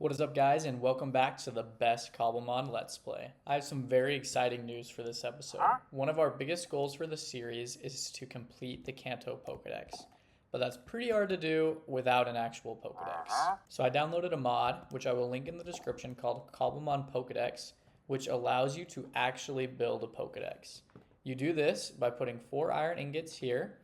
What is up, guys, and welcome back to the best Cobblemon Let's Play. I have some very exciting news for this episode. One of our biggest goals for the series is to complete the Kanto Pokedex, but that's pretty hard to do without an actual Pokedex. So I downloaded a mod, which I will link in the description, called Cobblemon Pokedex, which allows you to actually build a Pokedex. You do this by putting 4 iron ingots here,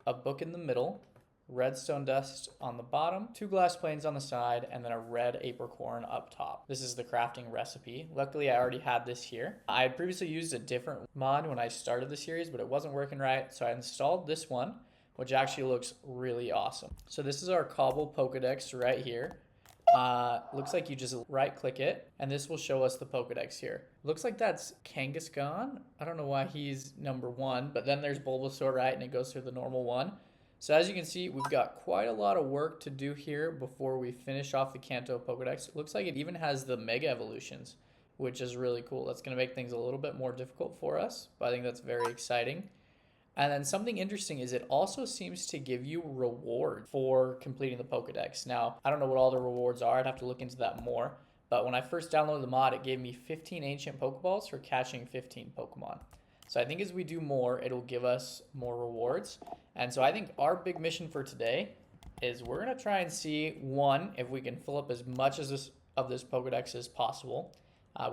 a book in the middle, redstone dust on the bottom, 2 glass planes on the side, and then a red apricorn up top. This is the crafting recipe. Luckily, I already had this here. I had previously used a different mod when I started the series, but it wasn't working right, so I installed this one, which actually looks really awesome. So this is our Cobble Pokedex right here. Looks like you just right click it and this will show us the Pokedex here. Looks like that's Kangaskhan. I don't know why he's number 1, but then there's Bulbasaur, right, and it goes through the normal one. So as you can see, we've got quite a lot of work to do here before we finish off the Kanto Pokedex. It looks like it even has the Mega Evolutions, which is really cool. That's going to make things a little bit more difficult for us, but I think that's very exciting. And then something interesting is it also seems to give you reward for completing the Pokedex. Now, I don't know what all the rewards are. I'd have to look into that more. But when I first downloaded the mod, it gave me 15 ancient Pokeballs for catching 15 Pokemon. So I think as we do more, it'll give us more rewards. And so I think our big mission for today is we're going to try and see, one, if we can fill up as much of this Pokedex as possible.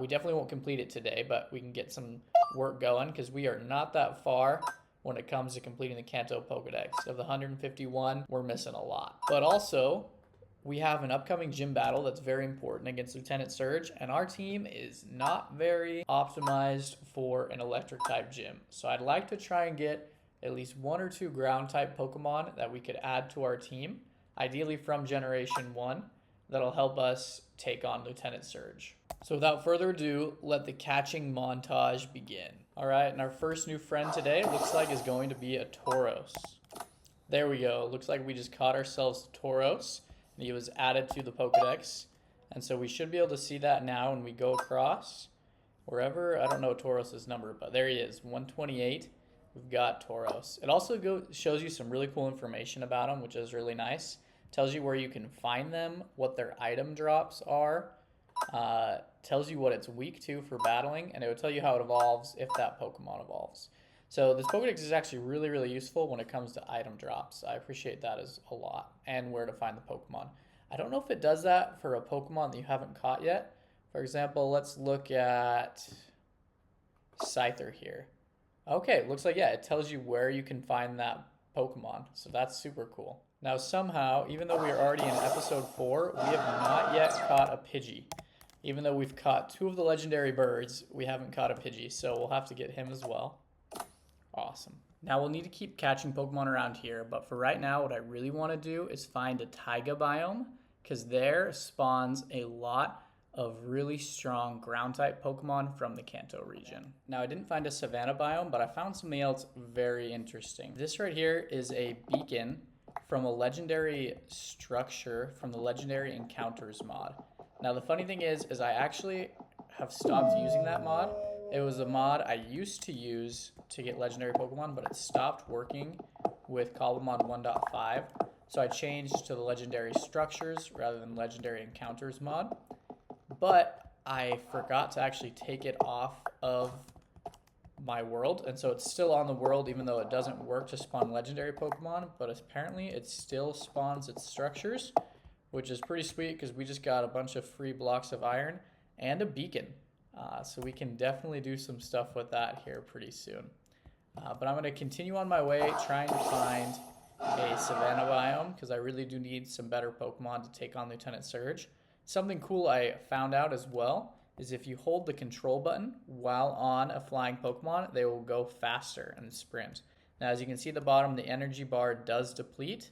We definitely won't complete it today, but we can get some work going because we are not that far when it comes to completing the Kanto Pokedex. Of the 151, we're missing a lot. But also, we have an upcoming gym battle that's very important against Lieutenant Surge, and our team is not very optimized for an electric type gym. So I'd like to try and get at least 1 or 2 ground type Pokemon that we could add to our team, ideally from Generation 1, that'll help us take on Lieutenant Surge. So without further ado, let the catching montage begin. All right, and our first new friend today looks like is going to be a Tauros. There we go. Looks like we just caught ourselves a Tauros. He was added to the Pokedex, and so we should be able to see that now when we go across wherever. I don't know Tauros's number, but there he is, 128. We've got Tauros. It also shows you some really cool information about him, which is really nice. Tells you where you can find them, what their item drops are, tells you what it's weak to for battling, and it will tell you how it evolves if that Pokemon evolves. So this Pokedex is actually really, really useful when it comes to item drops. I appreciate that as a lot, and where to find the Pokemon. I don't know if it does that for a Pokemon that you haven't caught yet. For example, let's look at Scyther here. Okay, looks like, yeah, it tells you where you can find that Pokemon, so that's super cool. Now somehow, even though we are already in episode 4, we have not yet caught a Pidgey. Even though we've caught 2 of the legendary birds, we haven't caught a Pidgey, so we'll have to get him as well. Awesome. Now we'll need to keep catching Pokemon around here, but for right now, what I really want to do is find a taiga biome, because there spawns a lot of really strong ground-type Pokemon from the Kanto region. Now I didn't find a savanna biome, but I found something else very interesting. This right here is a beacon from a legendary structure from the Legendary Encounters mod. Now the funny thing is I actually have stopped using that mod. It was a mod I used to use to get legendary Pokemon, but it stopped working with Cobblemon 1.5. So I changed to the Legendary Structures rather than Legendary Encounters mod. But I forgot to actually take it off of my world, and so it's still on the world even though it doesn't work to spawn legendary Pokemon, but apparently it still spawns its structures, which is pretty sweet because we just got a bunch of free blocks of iron and a beacon. So we can definitely do some stuff with that here pretty soon. But I'm going to continue on my way trying to find a savanna biome because I really do need some better Pokemon to take on Lieutenant Surge. Something cool I found out as well is if you hold the control button while on a flying Pokemon, they will go faster and sprint. Now as you can see at the bottom, the energy bar does deplete,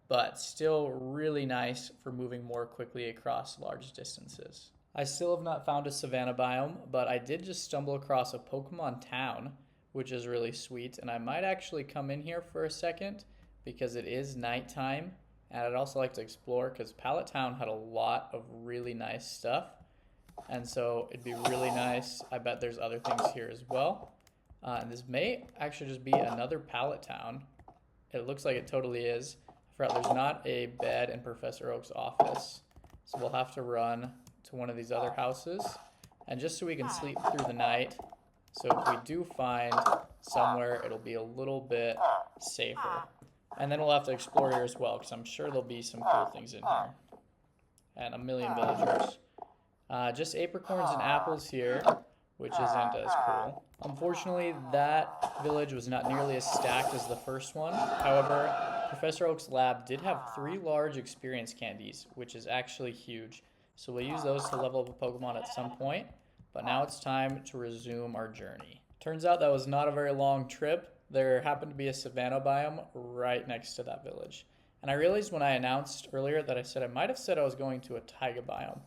but still really nice for moving more quickly across large distances. I still have not found a savanna biome, but I did just stumble across a Pokemon town, which is really sweet, and I might actually come in here for a second because it is nighttime, and I'd also like to explore because Pallet Town had a lot of really nice stuff, and so it'd be really nice. I bet there's other things here as well, and this may actually just be another Pallet Town. It looks like it totally is. I forgot there's not a bed in Professor Oak's office. So we'll have to run to one of these other houses. And just so we can sleep through the night, so if we do find somewhere, it'll be a little bit safer. And then we'll have to explore here as well, because I'm sure there'll be some cool things in here. And a million villagers. Just apricorns and apples here, which isn't as cool. Unfortunately, that village was not nearly as stacked as the first one. However, Professor Oak's lab did have 3 large experience candies, which is actually huge. So we'll use those to level up a Pokemon at some point. But now it's time to resume our journey. Turns out that was not a very long trip. There happened to be a savanna biome right next to that village. And I realized when I announced earlier that I might have said I was going to a taiga biome.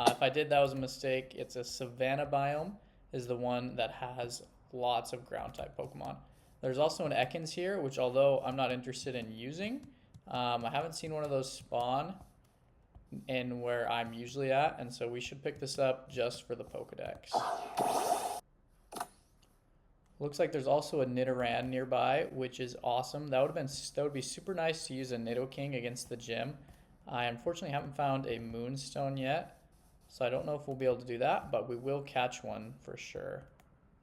If I did, that was a mistake. It's a savanna biome is the one that has lots of ground type Pokemon. There's also an Ekans here, which although I'm not interested in using, I haven't seen one of those spawn in where I'm usually at, and so we should pick this up just for the Pokedex. Looks like there's also a Nidoran nearby, which is awesome. That would be super nice to use a Nidoking against the gym. I unfortunately haven't found a Moonstone yet, so I don't know if we'll be able to do that, but we will catch one for sure.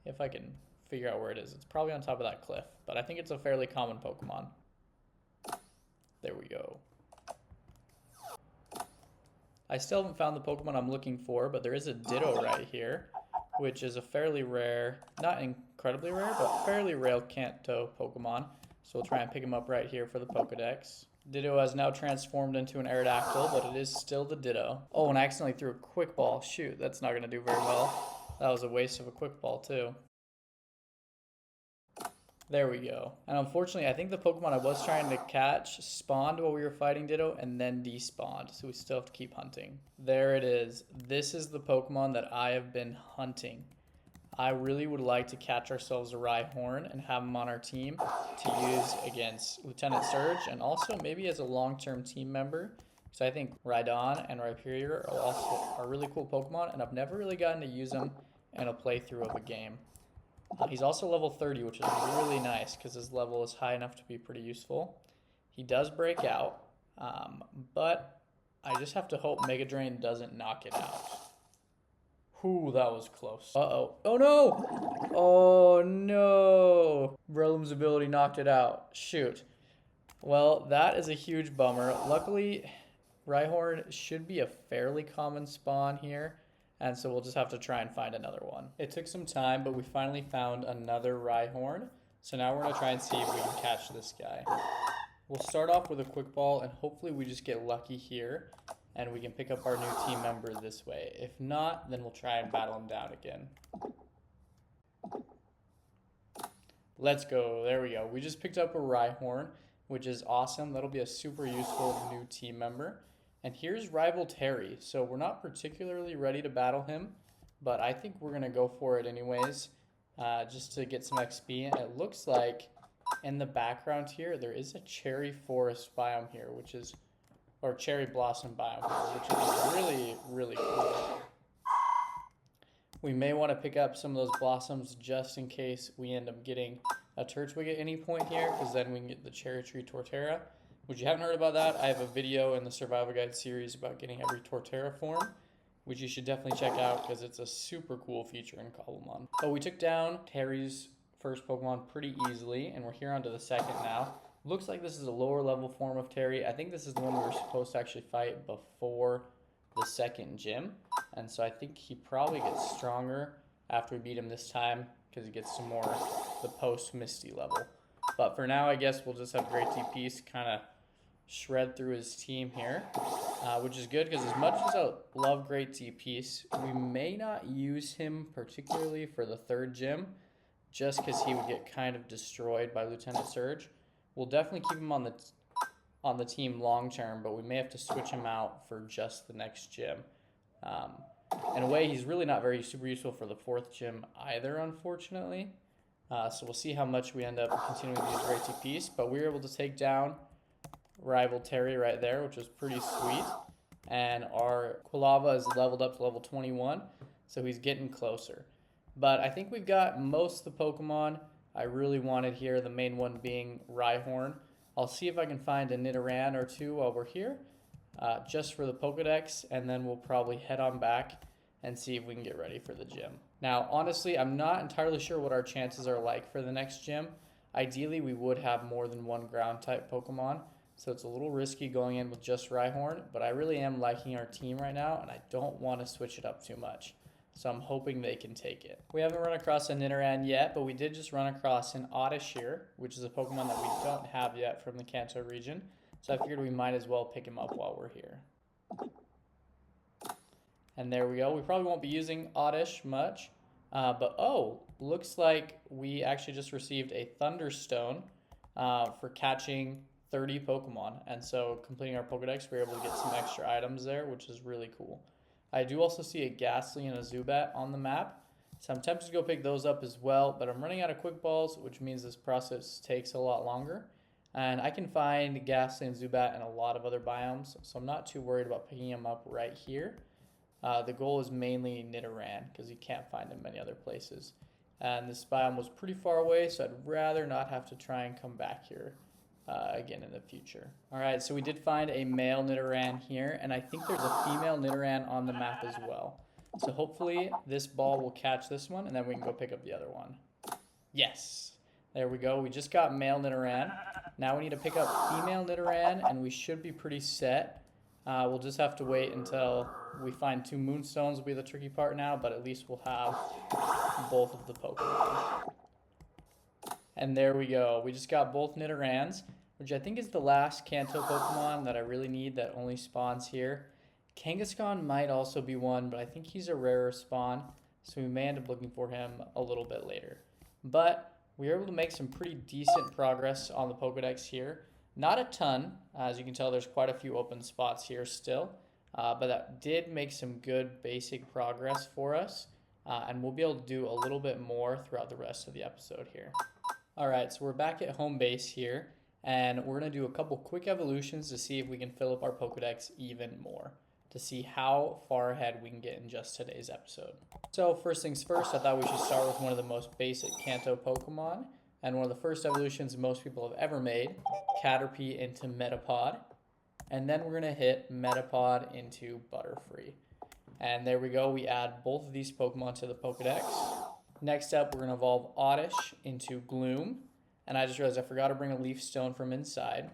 If I can figure out where it is. It's probably on top of that cliff, but I think it's a fairly common Pokemon. There we go. I still haven't found the Pokemon I'm looking for, but there is a Ditto right here, which is a fairly rare, not incredibly rare, but fairly rare Kanto Pokemon. So we'll try and pick him up right here for the Pokedex. Ditto has now transformed into an Aerodactyl, but it is still the Ditto. Oh, and I accidentally threw a Quick Ball. Shoot, that's not going to do very well. That was a waste of a Quick Ball, too. There we go. And unfortunately, I think the Pokemon I was trying to catch spawned while we were fighting Ditto and then despawned. So we still have to keep hunting. There it is. This is the Pokemon that I have been hunting. I really would like to catch ourselves a Rhyhorn and have him on our team to use against Lieutenant Surge and also maybe as a long-term team member. So I think Rhydon and Rhyperior are really cool Pokemon, and I've never really gotten to use them in a playthrough of a game. He's also level 30, which is really nice because his level is high enough to be pretty useful. He does break out, but I just have to hope Mega Drain doesn't knock it out. Whew, that was close. Uh-oh. Oh, no! Oh, no! Breloom's ability knocked it out. Shoot. Well, that is a huge bummer. Luckily, Rhyhorn should be a fairly common spawn here. And so we'll just have to try and find another one. It took some time, but we finally found another Rhyhorn. So now we're going to try and see if we can catch this guy. We'll start off with a Quick Ball, and hopefully we just get lucky here, and we can pick up our new team member this way. If not, then we'll try and battle him down again. Let's go. There we go. We just picked up a Rhyhorn, which is awesome. That'll be a super useful new team member. And here's Rival Terry. So we're not particularly ready to battle him, but I think we're going to go for it anyways, just to get some XP. And it looks like in the background here, there is a cherry forest biome here, or cherry blossom biome here, which is really, really cool. We may want to pick up some of those blossoms just in case we end up getting a Turtwig at any point here, because then we can get the cherry tree Torterra. Which you haven't heard about that, I have a video in the Survival Guide series about getting every Torterra form, which you should definitely check out because it's a super cool feature in Cobblemon. But we took down Terry's first Pokemon pretty easily, and we're here on to the second now. Looks like this is a lower level form of Terry. I think this is the one we were supposed to actually fight before the second gym. And so I think he probably gets stronger after we beat him this time because he gets some more the post-Misty level. But for now, I guess we'll just have Great DPs kind of shred through his team here, which is good because as much as I love Great DPs, we may not use him particularly for the third gym just because he would get kind of destroyed by Lieutenant Surge. We'll definitely keep him on the team long term, but we may have to switch him out for just the next gym. In a way, he's really not very super useful for the fourth gym either, unfortunately. So we'll see how much we end up continuing to use Great DPs, but we were able to take down Rival Terry right there, which was pretty sweet. And our Quilava is leveled up to level 21, so he's getting closer. But I think we've got most of the Pokemon I really wanted here, the main one being Rhyhorn. I'll see if I can find a Nidoran or two while we're here. just for the Pokedex, and then we'll probably head on back and see if we can get ready for the gym. Now, honestly, I'm not entirely sure what our chances are like for the next gym. Ideally, we would have more than one ground type Pokemon, so it's a little risky going in with just Rhyhorn, but I really am liking our team right now, and I don't want to switch it up too much. So I'm hoping they can take it. We haven't run across a Nidoran yet, but we did just run across an Oddish here, which is a Pokemon that we don't have yet from the Kanto region. So I figured we might as well pick him up while we're here. And there we go. We probably won't be using Oddish much, but oh, looks like we actually just received a Thunderstone for catching 30 Pokemon. And so completing our Pokedex, we're able to get some extra items there, which is really cool. I do also see a Ghastly and a Zubat on the map, so I'm tempted to go pick those up as well, but I'm running out of Quick Balls, which means this process takes a lot longer. And I can find Ghastly and Zubat in a lot of other biomes, so I'm not too worried about picking them up right here. The goal is mainly Nidoran, because you can't find them many other places. And this biome was pretty far away, so I'd rather not have to try and come back here again in the future. Alright, so we did find a male Nidoran here, and I think there's a female Nidoran on the map as well. So hopefully this ball will catch this one, and then we can go pick up the other one. Yes! There we go. We just got male Nidoran. Now we need to pick up female Nidoran, and we should be pretty set. We'll just have to wait until we find 2 Moonstones will be the tricky part now, but at least we'll have both of the Pokemon. And there we go. We just got both Nidorans, which I think is the last Kanto Pokemon that I really need that only spawns here. Kangaskhan might also be one, but I think he's a rarer spawn, so we may end up looking for him a little bit later. But we were able to make some pretty decent progress on the Pokedex here. Not a ton. As you can tell, there's quite a few open spots here still, but that did make some good basic progress for us, and we'll be able to do a little bit more throughout the rest of the episode here. Alright, so we're back at home base here, and we're going to do a couple quick evolutions to see if we can fill up our Pokedex even more, to see how far ahead we can get in just today's episode. So first things first, I thought we should start with one of the most basic Kanto Pokemon, and one of the first evolutions most people have ever made, Caterpie into Metapod, and then we're going to hit Metapod into Butterfree. And there we go, we add both of these Pokemon to the Pokedex. Next up, we're going to evolve Oddish into Gloom. And I just realized I forgot to bring a Leaf Stone from inside.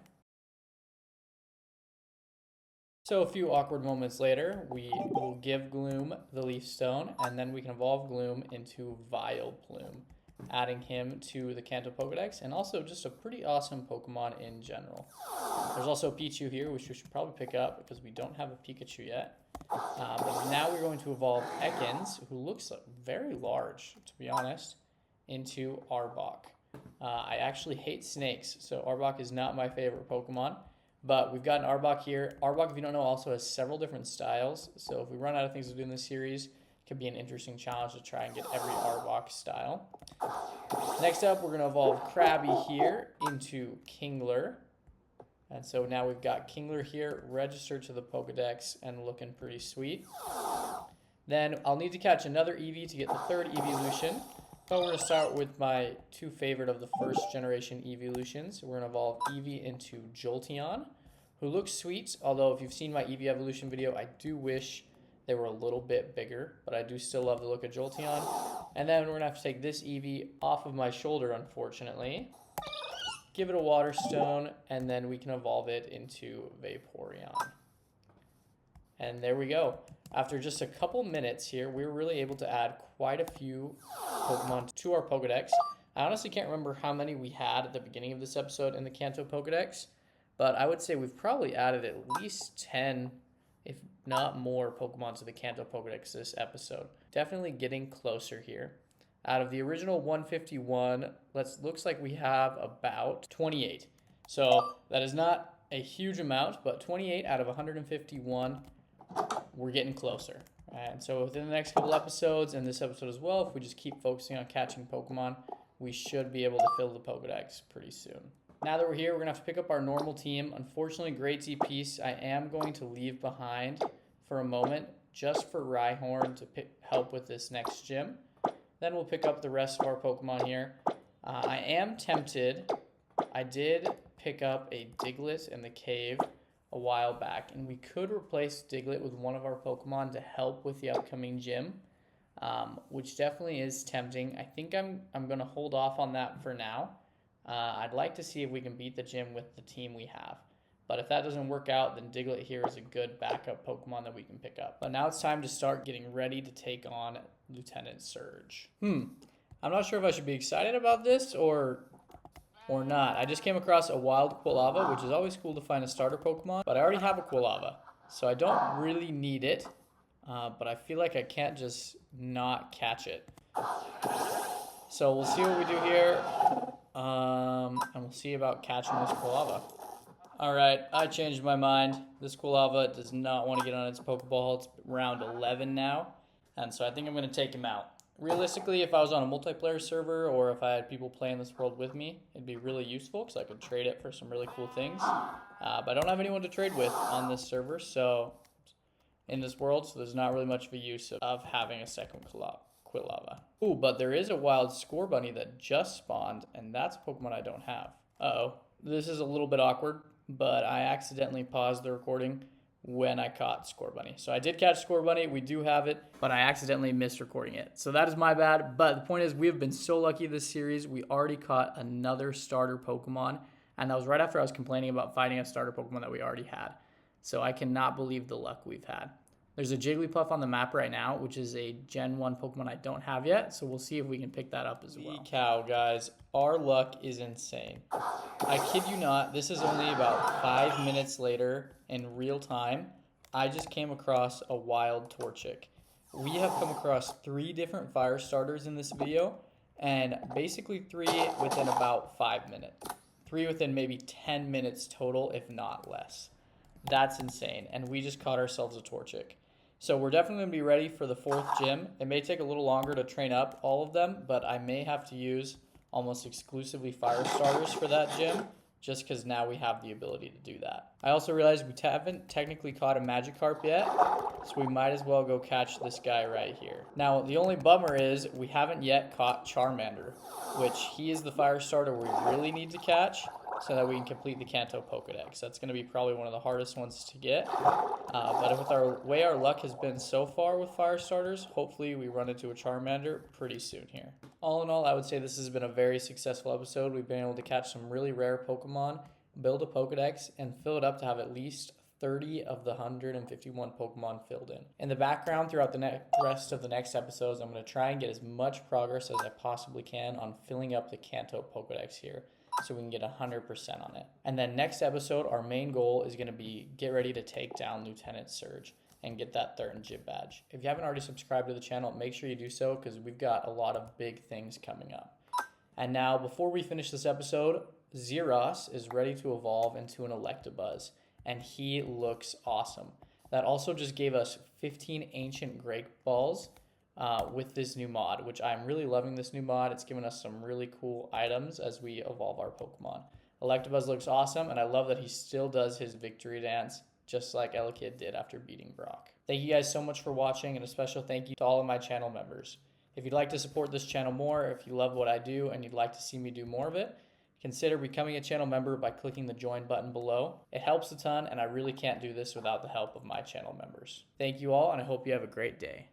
So a few awkward moments later, we will give Gloom the Leaf Stone, and then we can evolve Gloom into Vileplume, adding him to the Kanto Pokedex, and also just a pretty awesome Pokemon in general. There's also a Pichu here, which we should probably pick up because we don't have a Pikachu yet. But now we're going to evolve Ekans, who looks very large, to be honest, into Arbok. I actually hate snakes, so Arbok is not my favorite Pokemon. But we've got an Arbok here. Arbok, if you don't know, also has several different styles. So if we run out of things to do in this series, it could be an interesting challenge to try and get every Arbok style. Next up, we're going to evolve Krabby here into Kingler. And so now we've got Kingler here registered to the Pokedex and looking pretty sweet. Then I'll need to catch another Eevee to get the third Evolution. But we're going to start with my 2 favorite of the first generation Evolutions. We're going to evolve Eevee into Jolteon, who looks sweet. Although if you've seen my Eevee Evolution video, I do wish they were a little bit bigger. But I do still love the look of Jolteon. And then we're going to have to take this Eevee off of my shoulder, unfortunately. Give it a Water Stone, and then we can evolve it into Vaporeon. And there we go. After just a couple minutes here, we were really able to add quite a few Pokemon to our Pokedex. I honestly can't remember how many we had at the beginning of this episode in the Kanto Pokedex, but I would say we've probably added at least 10, if not more, Pokemon to the Kanto Pokedex this episode. Definitely getting closer here. Out of the original 151, looks like we have about 28. So that is not a huge amount, but 28 out of 151, we're getting closer. And so within the next couple episodes, and this episode as well, if we just keep focusing on catching Pokemon, we should be able to fill the Pokedex pretty soon. Now that we're here, we're going to have to pick up our normal team. Unfortunately, Great Z Piece, I am going to leave behind for a moment, just for Rhyhorn to help with this next gym. Then we'll pick up the rest of our Pokemon here. I am tempted. I did pick up a Diglett in the cave a while back, and we could replace Diglett with one of our Pokemon to help with the upcoming gym, which definitely is tempting. I think I'm going to hold off on that for now. I'd like to see if we can beat the gym with the team we have. But if that doesn't work out, then Diglett here is a good backup Pokemon that we can pick up. But now it's time to start getting ready to take on Lieutenant Surge. I'm not sure if I should be excited about this or not. I just came across a wild Quilava, which is always cool to find a starter Pokemon. But I already have a Quilava, so I don't really need it. But I feel like I can't just not catch it. So we'll see what we do here. And we'll see about catching this Quilava. Alright, I changed my mind. This Quilava does not want to get on its Pokeball. It's round 11 now. And so I think I'm going to take him out. Realistically, if I was on a multiplayer server or if I had people playing this world with me, it'd be really useful because I could trade it for some really cool things. But I don't have anyone to trade with on this server, so in this world, so there's not really much of a use of having a second Quilava. Ooh, but there is a wild Scorbunny that just spawned, and that's a Pokemon I don't have. Uh-oh. This is a little bit awkward, but I accidentally paused the recording when I caught Scorbunny. So I did catch Scorbunny, we do have it, but I accidentally missed recording it. So that is my bad, but the point is we have been so lucky this series. We already caught another starter Pokemon, and that was right after I was complaining about fighting a starter Pokemon that we already had. So I cannot believe the luck we've had. There's a Jigglypuff on the map right now, which is a Gen 1 Pokemon I don't have yet, so we'll see if we can pick that up as well. Holy cow, guys. Our luck is insane. I kid you not, this is only about 5 minutes later in real time. I just came across a wild Torchic. We have come across 3 different fire starters in this video, and basically 3 within about 5 minutes. 3 within maybe 10 minutes total, if not less. That's insane, and we just caught ourselves a Torchic. So we're definitely going to be ready for the 4th gym. It may take a little longer to train up all of them, but I may have to use almost exclusively fire starters for that gym, just because now we have the ability to do that. I also realized we haven't technically caught a Magikarp yet, so we might as well go catch this guy right here. Now, the only bummer is we haven't yet caught Charmander, which he is the fire starter we really need to catch, so that we can complete the Kanto Pokedex. That's going to be probably one of the hardest ones to get. But with our way our luck has been so far with fire starters, hopefully we run into a Charmander pretty soon here. All in all, I would say this has been a very successful episode. We've been able to catch some really rare Pokemon, build a Pokedex, and fill it up to have at least 30 of the 151 Pokemon filled in. In the background, throughout the rest of the next episodes, I'm going to try and get as much progress as I possibly can on filling up the Kanto Pokedex here, so we can get 100% on it. And then next episode, our main goal is going to be get ready to take down Lieutenant Surge and get that 3rd gym badge. If you haven't already subscribed to the channel, make sure you do so because we've got a lot of big things coming up. And now, before we finish this episode, Xeros is ready to evolve into an Electabuzz, and he looks awesome. That also just gave us 15 Ancient Great Balls, with this new mod, which I'm really loving this new mod. It's given us some really cool items as we evolve our Pokemon. Electabuzz looks awesome, and I love that he still does his victory dance just like Elekid did after beating Brock. Thank you guys so much for watching, and a special thank you to all of my channel members. If you'd like to support this channel more, if you love what I do and you'd like to see me do more of it, consider becoming a channel member by clicking the join button below. It helps a ton, and I really can't do this without the help of my channel members. Thank you all, and I hope you have a great day.